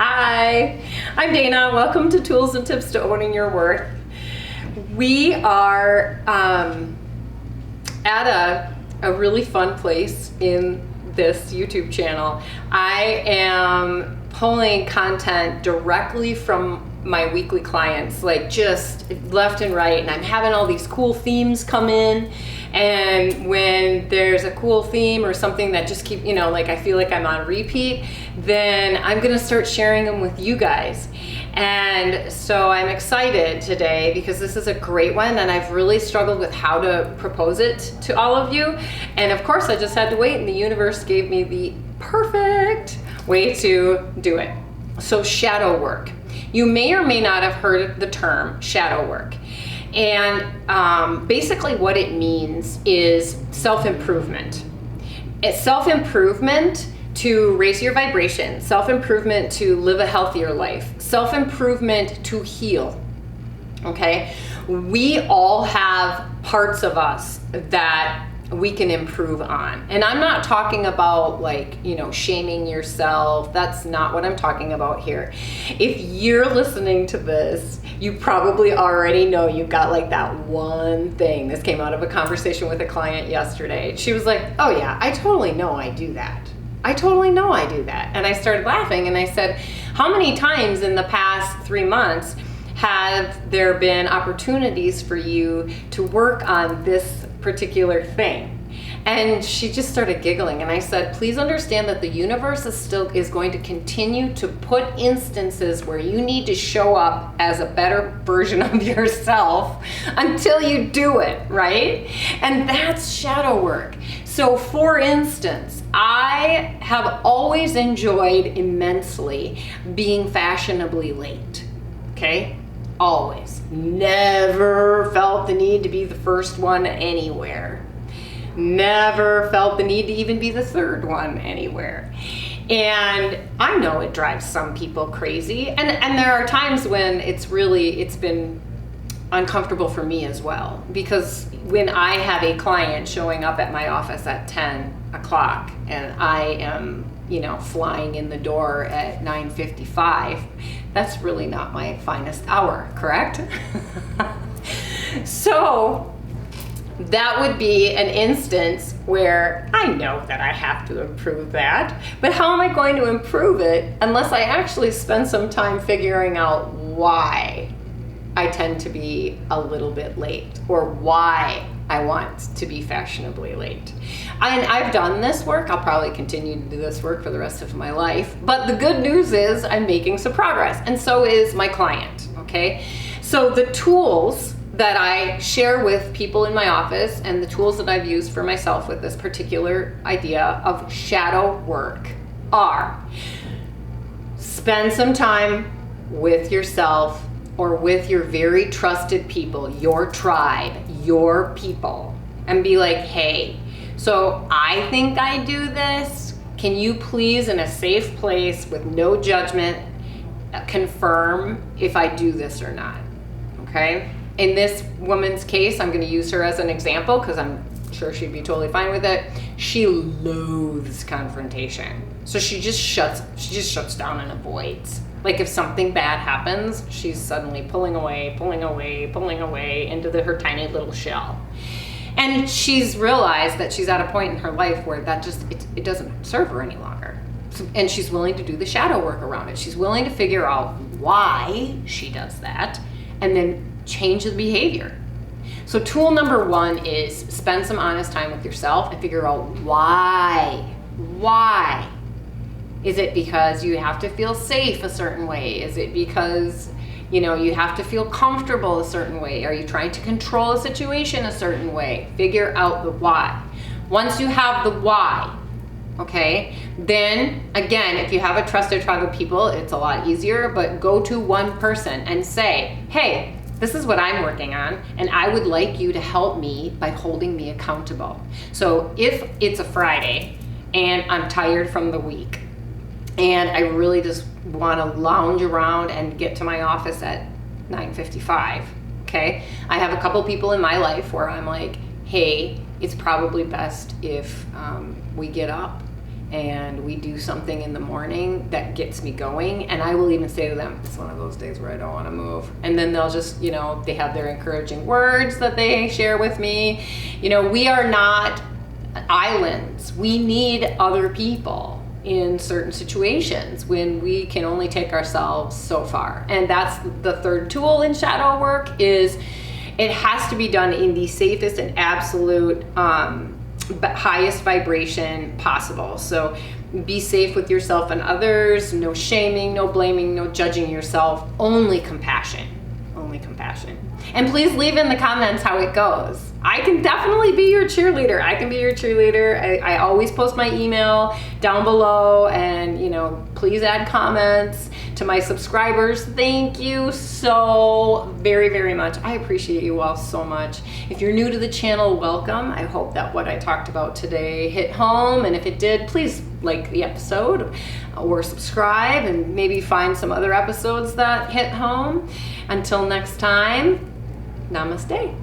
Hi, I'm Dana. Welcome to Tools and Tips to Owning Your Worth. We are at a really fun place in this YouTube channel. I am pulling content directly from my weekly clients, like just left and right, and I'm having all these cool themes come in. And when there's a cool theme or something that just keep, like I feel like I'm on repeat, then I'm gonna start sharing them with you guys. And so I'm excited today because this is a great one, and I've really struggled with how to propose it to all of you. And of course I just had to wait, and the universe gave me the perfect way to do it. So shadow work. You may or may not have heard the term shadow work. And basically what it means is self-improvement. It's self-improvement to raise your vibration, self-improvement to live a healthier life, self-improvement to heal, okay? We all have parts of us that we can improve on. And I'm not talking about shaming yourself. That's not what I'm talking about here. If you're listening to this, you probably already know you've got that one thing. This came out of a conversation with a client yesterday. She was like, oh yeah, I totally know I do that. I totally know I do that. And I started laughing and I said, how many times in the past 3 months have there been opportunities for you to work on this particular thing? And she just started giggling, and I said, please understand that the universe is going to continue to put instances where you need to show up as a better version of yourself until you do it, right? And that's shadow work. So for instance, I have always enjoyed immensely being fashionably late, okay? Always. Never felt the need to be the first one anywhere. Never felt the need to even be the third one anywhere. And I know it drives some people crazy. And there are times when it's been uncomfortable for me as well. Because when I have a client showing up at my office at 10 o'clock and I am flying in the door at 9:55, that's really not my finest hour, correct? So that would be an instance where I know that I have to improve that, but how am I going to improve it unless I actually spend some time figuring out why I tend to be a little bit late, or why I want to be fashionably late. And I've done this work. I'll probably continue to do this work for the rest of my life. But the good news is I'm making some progress, and so is my client, okay? So the tools that I share with people in my office and the tools that I've used for myself with this particular idea of shadow work are: spend some time with yourself or with your very trusted people, your tribe, your people, and be like, hey, so I think I do this. Can you please, in a safe place with no judgment, confirm if I do this or not, okay? In this woman's case, I'm going to use her as an example because I'm sure she'd be totally fine with it. She loathes confrontation. So she just shuts down and avoids. Like if something bad happens, she's suddenly pulling away into her tiny little shell. And she's realized that she's at a point in her life where that it doesn't serve her any longer. And she's willing to do the shadow work around it. She's willing to figure out why she does that and then change the behavior. So tool number 1 is spend some honest time with yourself and figure out why. Why? Is it because you have to feel safe a certain way? Is it because, you have to feel comfortable a certain way? Are you trying to control a situation a certain way? Figure out the why. Once you have the why, okay, then again, if you have a trusted tribe of people, it's a lot easier, but go to one person and say, hey, this is what I'm working on, and I would like you to help me by holding me accountable. So if it's a Friday and I'm tired from the week and I really just want to lounge around and get to my office at 9:55, okay? I have a couple people in my life where I'm like, hey, it's probably best if we get up and we do something in the morning that gets me going, and I will even say to them, it's one of those days where I don't want to move. And then they'll just, they have their encouraging words that they share with me. We are not islands. We need other people in certain situations when we can only take ourselves so far. And that's the third tool in shadow work, is it has to be done in the safest and absolute highest vibration possible. So be safe with yourself and others. No shaming, no blaming, no judging yourself. Only compassion. Only compassion. And please leave in the comments how it goes. I can definitely be your cheerleader. I can be your cheerleader. I always post my email down below, and please add comments. To my subscribers, thank you so very, very much. I appreciate you all so much. If you're new to the channel, welcome. I hope that what I talked about today hit home, and if it did, please like the episode or subscribe, and maybe find some other episodes that hit home. Until next time, namaste.